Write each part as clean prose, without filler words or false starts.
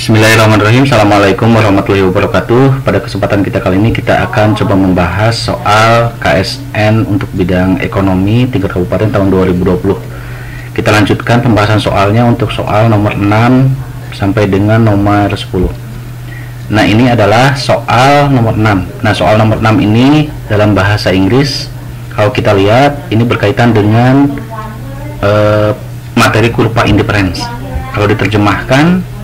Bismillahirrahmanirrahim. Assalamualaikum warahmatullahi wabarakatuh. Pada kesempatan kita kali ini kita akan coba membahas soal KSN untuk bidang ekonomi tingkat kabupaten tahun 2020. Kita lanjutkan pembahasan soalnya untuk soal nomor 6 sampai dengan nomor 10. Nah, ini adalah soal nomor 6. Nah, soal nomor 6 ini dalam bahasa Inggris, kalau kita lihat ini berkaitan dengan materi kurva indifference. Kalau diterjemahkan,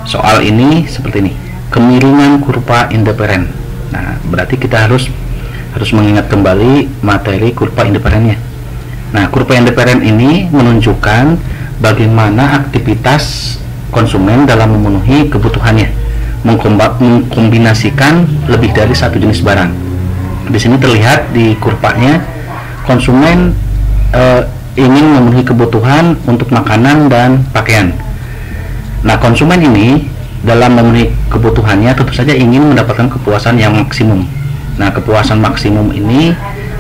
soal ini seperti ini, kemiringan kurva indiferen. Nah, berarti kita harus mengingat kembali materi kurva indiferennya. Nah, kurva indiferen ini menunjukkan bagaimana aktivitas konsumen dalam memenuhi kebutuhannya, mengkombinasikan lebih dari satu jenis barang. Di sini terlihat di kurvanya, konsumen ingin memenuhi kebutuhan untuk makanan dan pakaian. Nah, konsumen ini dalam memenuhi kebutuhannya tentu saja ingin mendapatkan kepuasan yang maksimum. Nah, kepuasan maksimum ini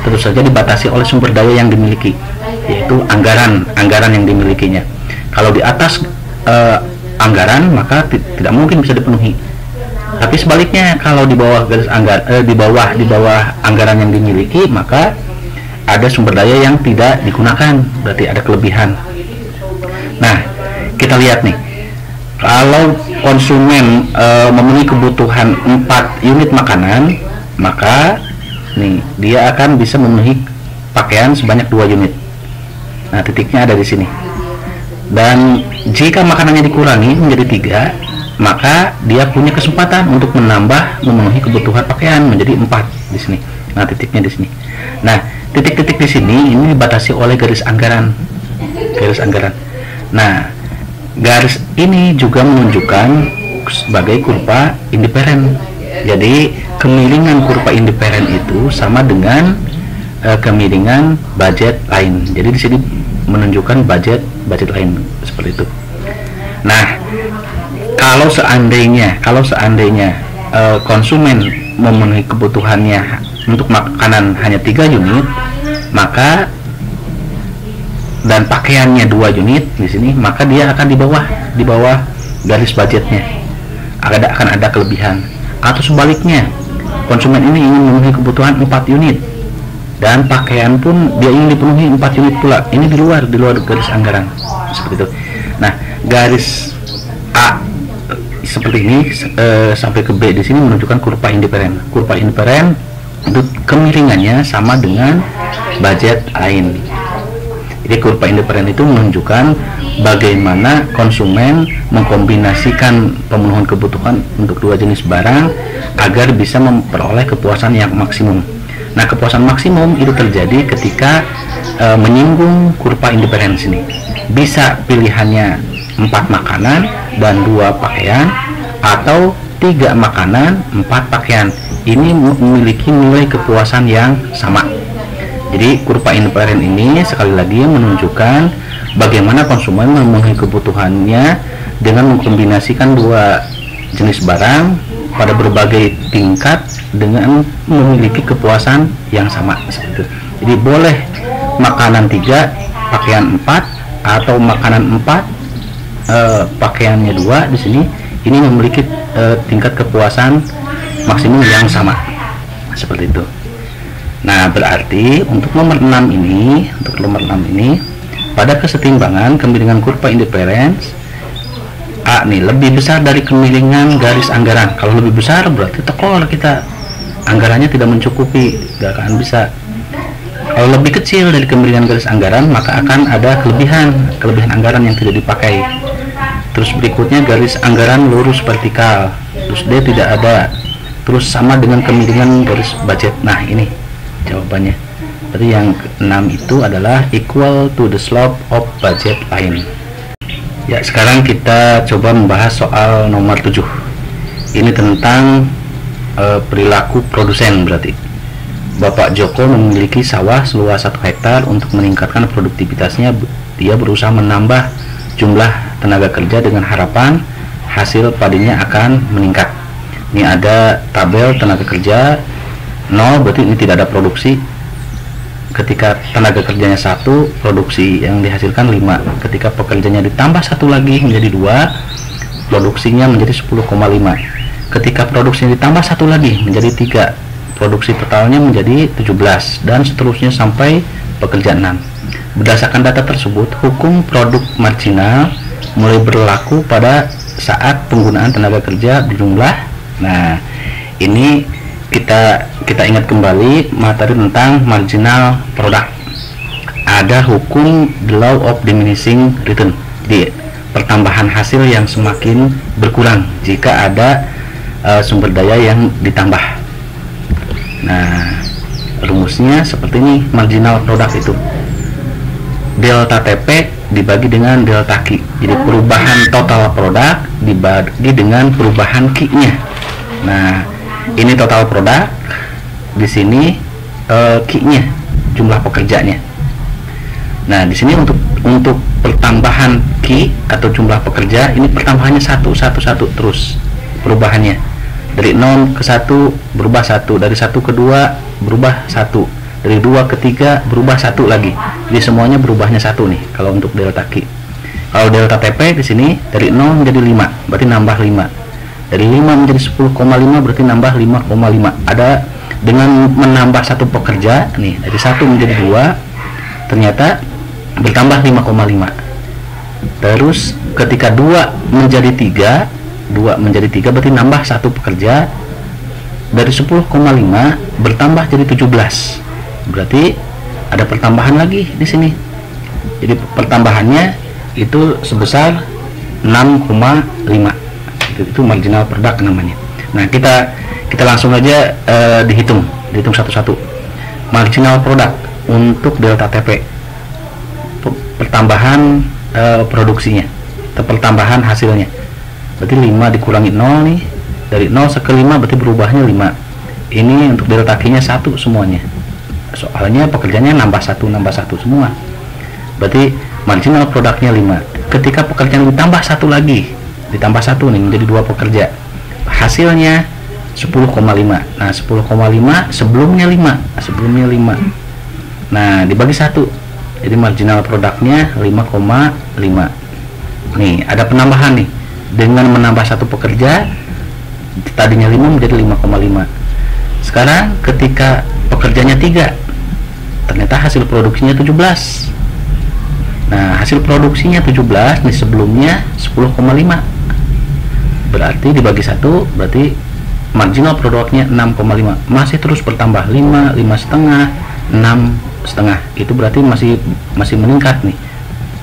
tentu saja dibatasi oleh sumber daya yang dimiliki, yaitu anggaran yang dimilikinya. Kalau di atas anggaran, maka tidak mungkin bisa dipenuhi. Tapi sebaliknya, kalau di bawah garis di bawah anggaran yang dimiliki, maka ada sumber daya yang tidak digunakan, berarti ada kelebihan. Nah, kita lihat nih, kalau konsumen memenuhi kebutuhan 4 unit makanan, maka nih dia akan bisa memenuhi pakaian sebanyak 2 unit. Nah, titiknya ada di sini. Dan jika makanannya dikurangi menjadi 3, maka dia punya kesempatan untuk memenuhi kebutuhan pakaian menjadi 4 di sini. Nah, titiknya di sini. Nah, titik-titik di sini ini dibatasi oleh garis anggaran. Nah, garis ini juga menunjukkan sebagai kurva indiferen. Jadi kemiringan kurva indiferen itu sama dengan kemiringan budget line. Jadi di sini menunjukkan budget line seperti itu. Nah, kalau seandainya konsumen memenuhi kebutuhannya untuk makanan hanya 3 unit, maka dan pakaiannya 2 unit di sini, maka dia akan di bawah garis budgetnya. Akan ada kelebihan. Atau sebaliknya, konsumen ini ingin memenuhi kebutuhan 4 unit dan pakaian pun dia ingin dipenuhi 4 unit pula. Ini di luar garis anggaran. Seperti itu. Nah, garis A seperti ini sampai ke B di sini menunjukkan kurva indiferen. Kurva indiferen itu kemiringannya sama dengan budget line. Jadi kurva indiferen itu menunjukkan bagaimana konsumen mengkombinasikan pemenuhan kebutuhan untuk 2 jenis barang agar bisa memperoleh kepuasan yang maksimum. Nah, kepuasan maksimum itu terjadi ketika menyinggung kurva indiferen sini. Bisa pilihannya 4 makanan dan 2 pakaian, atau 3 makanan, 4 pakaian. Ini memiliki nilai kepuasan yang sama. Jadi kurva indiferen ini sekali lagi menunjukkan bagaimana konsumen memenuhi kebutuhannya dengan mengkombinasikan 2 jenis barang pada berbagai tingkat dengan memiliki kepuasan yang sama. Jadi boleh makanan 3, pakaian 4, atau makanan 4, pakaiannya 2 di sini. Ini memiliki tingkat kepuasan maksimum yang sama. Seperti itu. Nah, berarti untuk nomor 6 ini, pada kesetimbangan kemiringan kurva indifference A nih lebih besar dari kemiringan garis anggaran. Kalau lebih besar berarti tekor kita, anggarannya tidak mencukupi, gak akan bisa. Kalau lebih kecil dari kemiringan garis anggaran, maka akan ada kelebihan anggaran yang tidak dipakai. Terus berikutnya garis anggaran lurus vertikal, terus D tidak ada, terus sama dengan kemiringan garis budget. Nah, ini jawabannya. Berarti yang ke-6 itu adalah equal to the slope of budget line. Ya, sekarang kita coba membahas soal nomor 7. Ini tentang perilaku produsen. Berarti Bapak Joko memiliki sawah seluas 1 hektar. Untuk meningkatkan produktivitasnya, dia berusaha menambah jumlah tenaga kerja dengan harapan hasil padinya akan meningkat. Ini ada tabel tenaga kerja 0, berarti ini tidak ada produksi. Ketika tenaga kerjanya 1, produksi yang dihasilkan 5. Ketika pekerjanya ditambah 1 lagi menjadi 2, produksinya menjadi 10,5. Ketika produksinya ditambah satu lagi menjadi 3, produksi totalnya menjadi 17, dan seterusnya sampai pekerja 6. Berdasarkan data tersebut, hukum produk marginal mulai berlaku pada saat penggunaan tenaga kerja berjumlah. Nah, ini kita ingat kembali materi tentang marginal product. Ada hukum the law of diminishing return, di pertambahan hasil yang semakin berkurang jika ada sumber daya yang ditambah. Nah, rumusnya seperti ini. Marginal product itu delta TP dibagi dengan delta Q. Jadi perubahan total produk dibagi dengan perubahan Q-nya. Nah, ini total produk, di sini Q-nya, jumlah pekerjanya. Nah, di sini untuk pertambahan Q atau jumlah pekerja, ini pertambahannya satu terus perubahannya. Dari 0 ke 1 berubah 1, dari 1 ke 2 berubah 1, dari 2 ke 3 berubah 1 lagi. Jadi semuanya berubahnya 1 nih kalau untuk delta Q. Kalau delta TP di sini dari 0 menjadi 5, berarti nambah 5. Dari 5 menjadi 10,5 berarti nambah 5,5. Ada dengan menambah satu pekerja nih, dari 1 menjadi 2 ternyata bertambah 5,5. Terus ketika 2 menjadi 3 berarti nambah satu pekerja, dari 10,5 bertambah jadi 17, berarti ada pertambahan lagi di sini. Jadi pertambahannya itu sebesar 6,5. Itu marginal product namanya. Nah, kita langsung aja dihitung satu-satu. Marginal product untuk delta TP, pertambahan produksinya atau pertambahan hasilnya, berarti 5 dikurangi 0 nih, dari 0 ke 5 berarti berubahnya 5. Ini untuk delta Q nya 1 semuanya, soalnya pekerjaannya nambah satu semua, berarti marginal produknya 5. Ketika pekerjaan ditambah satu lagi, ditambah 1 nih menjadi 2 pekerja, hasilnya 10,5. Nah, 10,5 sebelumnya 5. Nah, dibagi 1, jadi marginal produknya 5,5. Nih, ada penambahan nih. Dengan menambah satu pekerja, tadinya 5 menjadi 5,5. Sekarang ketika pekerjanya 3, ternyata hasil produksinya 17. Nah, hasil produksinya 17 nih, sebelumnya 10,5. Berarti dibagi 1, berarti marginal produknya 6,5. Masih terus bertambah, 5, 5,5, 6,5. Itu berarti masih meningkat nih.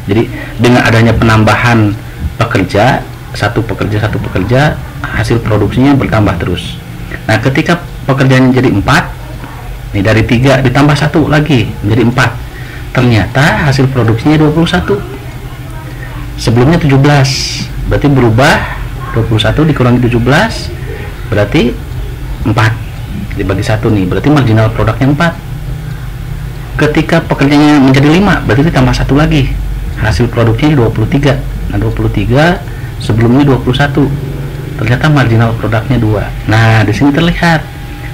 Jadi dengan adanya penambahan pekerja, satu pekerja, hasil produksinya bertambah terus. Nah, ketika pekerjaannya jadi 4 nih, dari 3 ditambah 1 lagi menjadi 4, ternyata hasil produksinya 21. Sebelumnya 17, berarti berubah 21 dikurangi 17 berarti 4, dibagi 1 nih, berarti marginal produknya 4. Ketika pekerjaannya menjadi 5, berarti ditambah 1 lagi, hasil produknya 23. Nah, 23 sebelumnya 21, ternyata marginal produknya 2. Nah, di sini terlihat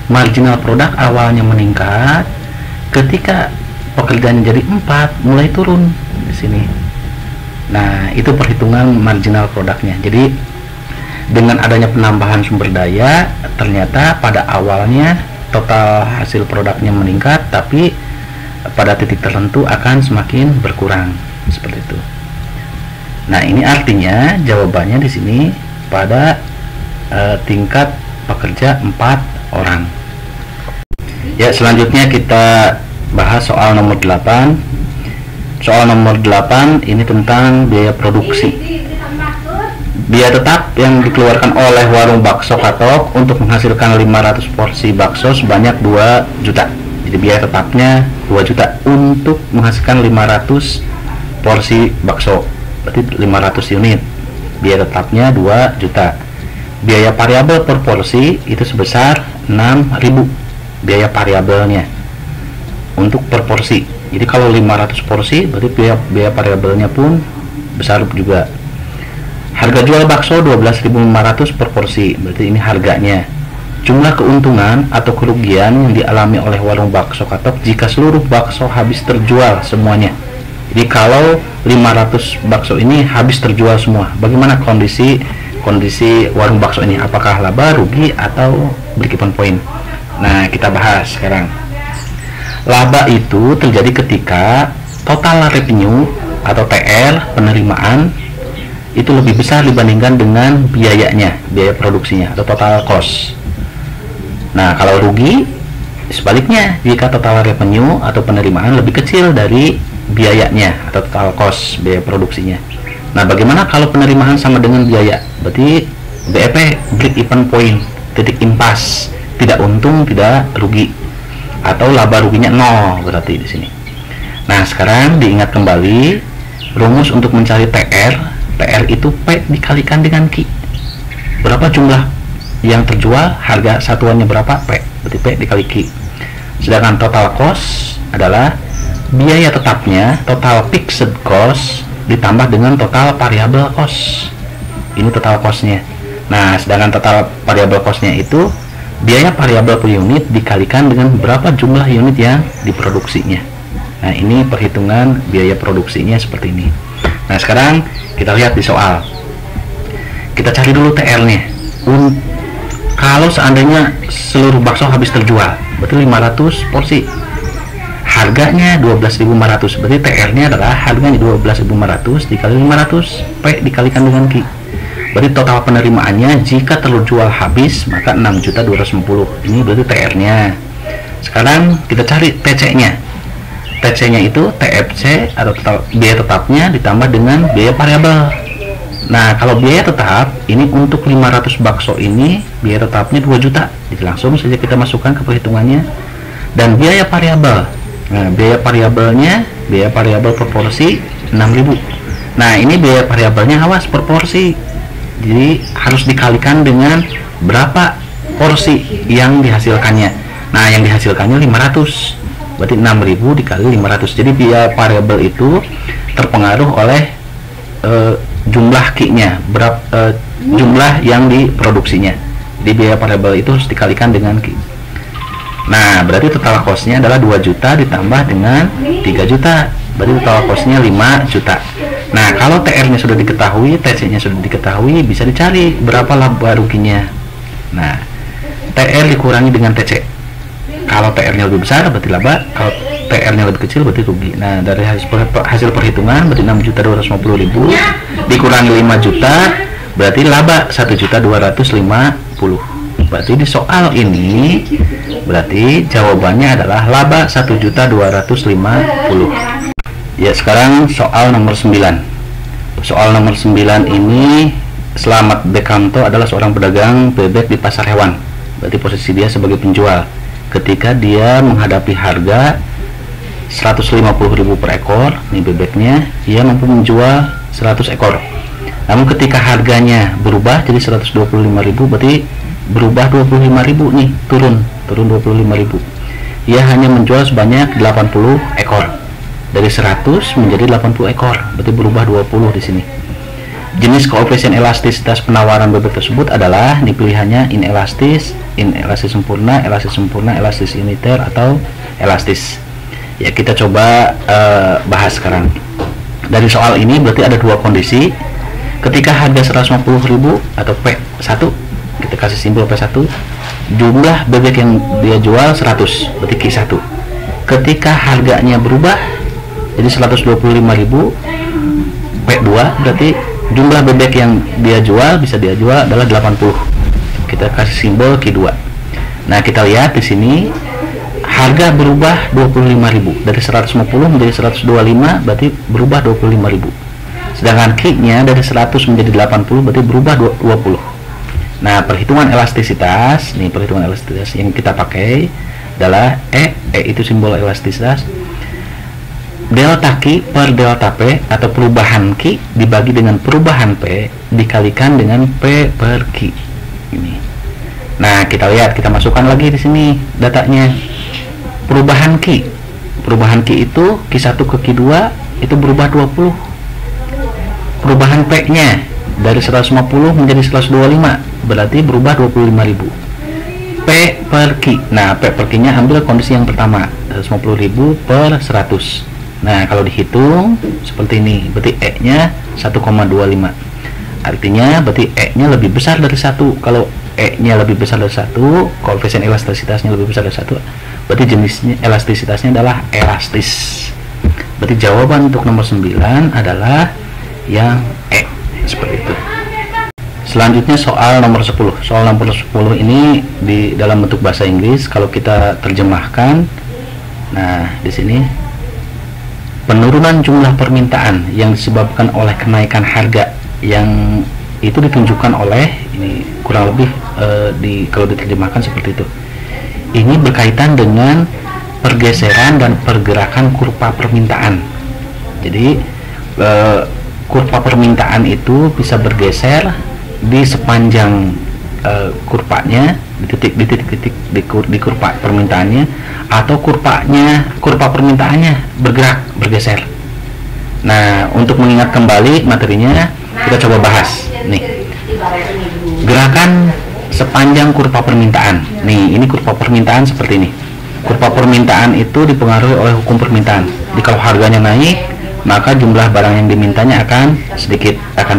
marginal produk awalnya meningkat, ketika pekerjaannya jadi 4 mulai turun di sini. Nah, itu perhitungan marginal produknya. Jadi dengan adanya penambahan sumber daya, ternyata pada awalnya total hasil produknya meningkat, tapi pada titik tertentu akan semakin berkurang seperti itu. Nah, ini artinya jawabannya di sini pada tingkat pekerja 4 orang. Ya, selanjutnya kita bahas soal nomor 8. Soal nomor 8 ini tentang biaya produksi. Biaya tetap yang dikeluarkan oleh warung bakso Katok untuk menghasilkan 500 porsi bakso sebanyak 2 juta. Jadi biaya tetapnya 2 juta untuk menghasilkan 500 porsi bakso. Berarti 500 unit. Biaya tetapnya 2 juta. Biaya variabel per porsi itu sebesar 6.000. Biaya variabelnya untuk per porsi. Jadi kalau 500 porsi berarti biaya variabelnya pun besar juga. Harga jual bakso 12.500 per porsi, berarti ini harganya. Jumlah keuntungan atau kerugian yang dialami oleh warung bakso Katok jika seluruh bakso habis terjual semuanya. Jadi kalau 500 bakso ini habis terjual semua, bagaimana kondisi kondisi warung bakso ini, apakah laba, rugi, atau break even point. Nah, kita bahas sekarang. Laba itu terjadi ketika total revenue atau TR penerimaan itu lebih besar dibandingkan dengan biayanya, biaya produksinya atau total cost. Nah, kalau rugi sebaliknya, jika total revenue atau penerimaan lebih kecil dari biayanya atau total cost, biaya produksinya. Nah, bagaimana kalau penerimaan sama dengan biaya? Berarti BEP, break even point, titik impas, tidak untung, tidak rugi, atau laba ruginya nol berarti di sini. Nah, sekarang diingat kembali rumus untuk mencari TR. TR itu P dikalikan dengan Q. Berapa jumlah yang terjual, harga satuannya berapa, P. Berarti P dikali Q. Sedangkan total cost adalah biaya tetapnya, total fixed cost ditambah dengan total variable cost. Ini total costnya. Nah, sedangkan total variable costnya itu biaya variabel per unit dikalikan dengan berapa jumlah unit yang diproduksinya. Nah, ini perhitungan biaya produksinya seperti ini. Nah, sekarang kita lihat di soal. Kita cari dulu TR-nya. Kalau seandainya seluruh bakso habis terjual, berarti 500 porsi. Harganya 12.500. Berarti TR-nya adalah harganya 12.500 dikali 500, P dikalikan dengan Q. Berarti total penerimaannya jika terjual habis maka 6.250. Ini berarti TR-nya. Sekarang kita cari TC-nya. TC-nya itu TFC atau total biaya tetapnya ditambah dengan biaya variabel. Nah, kalau biaya tetap ini untuk 500 bakso ini biaya tetapnya 2 juta. Jadi langsung saja kita masukkan ke perhitungannya. Dan biaya variabel. Nah, biaya variabelnya, biaya variabel per porsi 6.000. Nah, ini biaya variabelnya awas per porsi. Jadi harus dikalikan dengan berapa porsi yang dihasilkannya. Nah, yang dihasilkannya 500. Berarti 6.000 dikali 500. Jadi biaya variabel itu terpengaruh oleh jumlah Q-nya, jumlah yang diproduksinya. Jadi biaya variabel itu harus dikalikan dengan Q. Nah, berarti total cost-nya adalah 2 juta ditambah dengan 3 juta. Berarti total cost-nya 5 juta. Nah, kalau TR-nya sudah diketahui, TC-nya sudah diketahui, bisa dicari berapa laba ruginya. Nah, TR dikurangi dengan TC. Kalau TR-nya lebih besar berarti laba, kalau TR-nya lebih kecil berarti rugi. Nah, dari hasil perhitungan berarti 6.250.000 dikurangi 5 juta berarti laba 1.250.000. Berarti di soal ini berarti jawabannya adalah laba 1.250.000. Ya, sekarang soal nomor 9. Soal nomor 9 ini, Slamet Bekanto adalah seorang pedagang bebek di pasar hewan. Berarti posisi dia sebagai penjual. Ketika dia menghadapi harga 150.000 per ekor, nih bebeknya, dia mampu menjual 100 ekor. Namun ketika harganya berubah jadi 125.000, berarti berubah 25.000 nih, turun 25.000. Ia hanya menjual sebanyak 80 ekor. Dari 100 menjadi 80 ekor, berarti berubah 20 di sini. Jenis koefisien elastisitas penawaran bebek tersebut adalah, ini pilihannya inelastis, inelastis sempurna, elastis uniter, atau elastis. Ya, kita coba bahas sekarang. Dari soal ini berarti ada dua kondisi. Ketika harga 150.000 atau P1, kita kasih simbol P1, jumlah bebek yang dia jual 100, berarti Q1. Ketika harganya berubah jadi 125.000, P2 berarti jumlah bebek yang dia jual, bisa dia jual adalah 80. Kita kasih simbol Q2. Nah, kita lihat di sini harga berubah 25.000, dari 150 menjadi 125, berarti berubah 25.000. Sedangkan Q-nya dari 100 menjadi 80, berarti berubah 20. Nah, perhitungan elastisitas, nih perhitungan elastisitas yang kita pakai adalah E itu simbol elastisitas. Delta Q per delta P atau perubahan Q dibagi dengan perubahan P dikalikan dengan P per Q. Ini. Nah, kita lihat, kita masukkan lagi di sini datanya. Perubahan Q. Perubahan Q itu Q1 ke Q2 itu berubah 20. Perubahan P-nya dari 150 menjadi 125, berarti berubah 25.000. P per Q. Nah, P per Q-nya ambil kondisi yang pertama, 150.000 per 100. Nah, kalau dihitung seperti ini, berarti E-nya 1,25. Artinya berarti E-nya lebih besar dari 1. Kalau E-nya lebih besar dari 1, koefisien elastisitasnya lebih besar dari 1, berarti jenisnya elastisitasnya adalah elastis. Berarti jawaban untuk nomor 9 adalah yang E, seperti itu. Selanjutnya soal nomor 10. Soal nomor 10 ini di dalam bentuk bahasa Inggris. Kalau kita terjemahkan, nah di sini penurunan jumlah permintaan yang disebabkan oleh kenaikan harga, yang itu ditunjukkan oleh ini kurang lebih kalau diterjemahkan seperti itu. Ini berkaitan dengan pergeseran dan pergerakan kurva permintaan. Jadi kurva permintaan itu bisa bergeser di sepanjang kurvanya, di kurva permintaannya, atau kurva permintaannya bergeser. Nah, untuk mengingat kembali materinya, kita coba bahas nih gerakan sepanjang kurva permintaan. Nih, ini kurva permintaan seperti ini. Kurva permintaan itu dipengaruhi oleh hukum permintaan. Jadi kalau harganya naik, maka jumlah barang yang dimintanya akan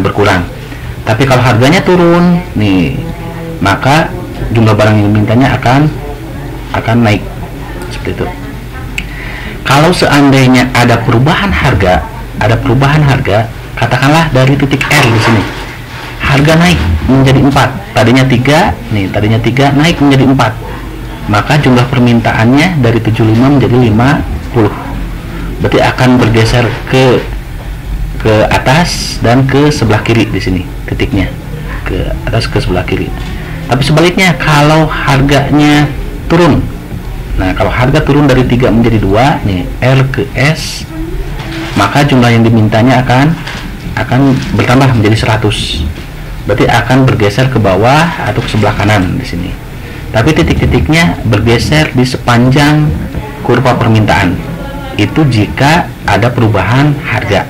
berkurang. Tapi kalau harganya turun, nih, maka jumlah barang yang dimintanya akan naik. Seperti itu. Kalau seandainya ada perubahan harga, katakanlah dari titik R di sini. Harga naik menjadi 4. Tadinya 3 naik menjadi 4. Maka jumlah permintaannya dari 75 menjadi 50. Berarti akan bergeser ke atas dan ke sebelah kiri di sini titiknya. Ke atas ke sebelah kiri. Tapi sebaliknya kalau harganya turun. Nah, kalau harga turun dari 3 menjadi 2, nih R ke S, maka jumlah yang dimintanya akan bertambah menjadi 100. Berarti akan bergeser ke bawah atau ke sebelah kanan di sini. Tapi titik-titiknya bergeser di sepanjang kurva permintaan. Itu jika ada perubahan harga.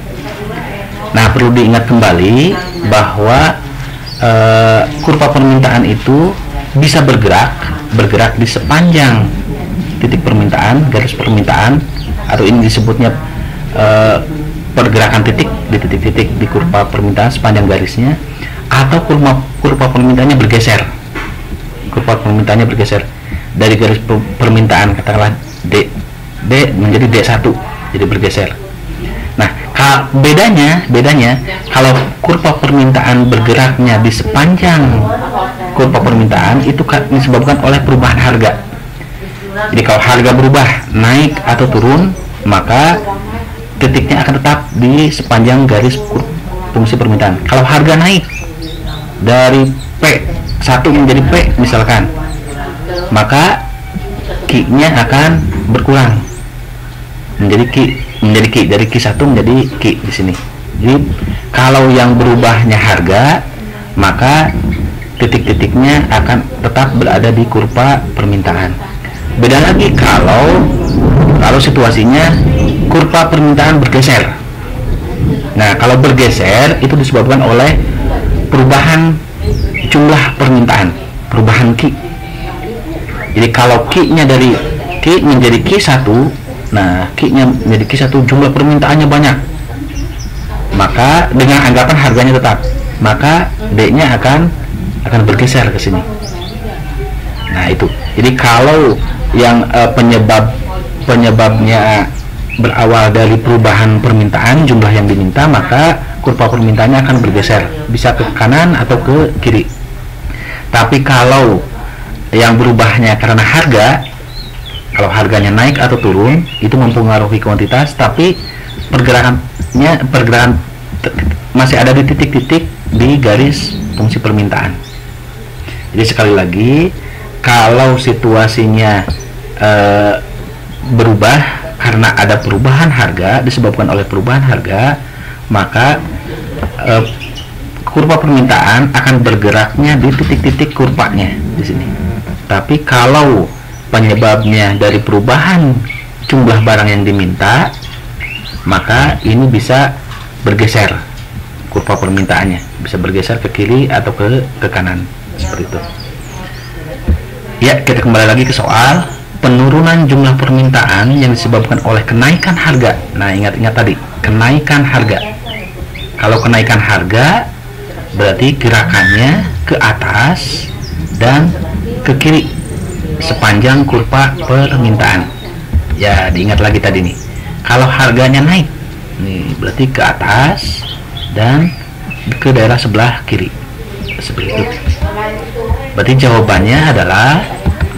Nah, perlu diingat kembali bahwa kurva permintaan itu bisa bergerak di sepanjang titik permintaan, garis permintaan, atau ini disebutnya pergerakan titik di titik-titik di kurva permintaan sepanjang garisnya, atau kurva permintaannya bergeser. Kurva permintaannya bergeser dari garis permintaan, katakanlah D menjadi D1, jadi bergeser. Nah, bedanya kalau kurva permintaan bergeraknya di sepanjang kurva permintaan itu disebabkan oleh perubahan harga. Jadi kalau harga berubah naik atau turun, maka titiknya akan tetap di sepanjang garis fungsi permintaan. Kalau harga naik dari P1 menjadi P misalkan, maka Q-nya akan berkurang menjadi Q dari Q1 menjadi Q di sini. Jadi kalau yang berubahnya harga, maka titik-titiknya akan tetap berada di kurva permintaan. Beda lagi kalau situasinya kurva permintaan bergeser. Nah, kalau bergeser itu disebabkan oleh perubahan jumlah permintaan, perubahan Q. Jadi kalau Q-nya dari Q menjadi Q1, nah Q-nya menjadi Q1, jumlah permintaannya banyak, maka dengan anggapan harganya tetap, maka D-nya akan bergeser ke sini. Nah, itu. Jadi kalau yang penyebabnya berawal dari perubahan permintaan, jumlah yang diminta, maka kurva permintaannya akan bergeser, bisa ke kanan atau ke kiri. Tapi kalau yang berubahnya karena harga, kalau harganya naik atau turun, itu mempengaruhi kuantitas, tapi pergerakan masih ada di titik-titik di garis fungsi permintaan. Jadi sekali lagi, kalau situasinya berubah karena ada perubahan harga, disebabkan oleh perubahan harga, maka kurva permintaan akan bergeraknya di titik-titik kurvanya di sini. Tapi kalau penyebabnya dari perubahan jumlah barang yang diminta, maka ini bisa bergeser, kurva permintaannya bisa bergeser ke kiri atau ke kanan, seperti itu. Ya, kita kembali lagi ke soal penurunan jumlah permintaan yang disebabkan oleh kenaikan harga. Nah, ingat tadi, kenaikan harga. Kalau kenaikan harga, berarti gerakannya ke atas dan ke kiri sepanjang kurva permintaan. Ya, diingat lagi tadi nih, kalau harganya naik nih berarti ke atas dan ke daerah sebelah kiri seperti itu. Berarti jawabannya adalah,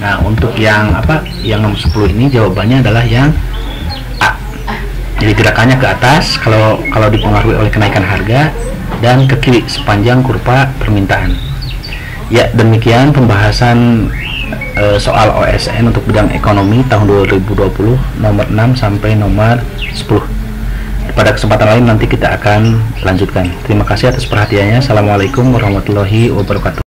nah untuk yang apa, yang nomor 10 ini jawabannya adalah yang A. Jadi gerakannya ke atas kalau dipengaruhi oleh kenaikan harga, dan ke kiri sepanjang kurva permintaan. Ya, demikian pembahasan soal OSN untuk bidang ekonomi tahun 2020 nomor 6 sampai nomor 10. Pada kesempatan lain nanti kita akan lanjutkan. Terima kasih atas perhatiannya. Assalamualaikum warahmatullahi wabarakatuh.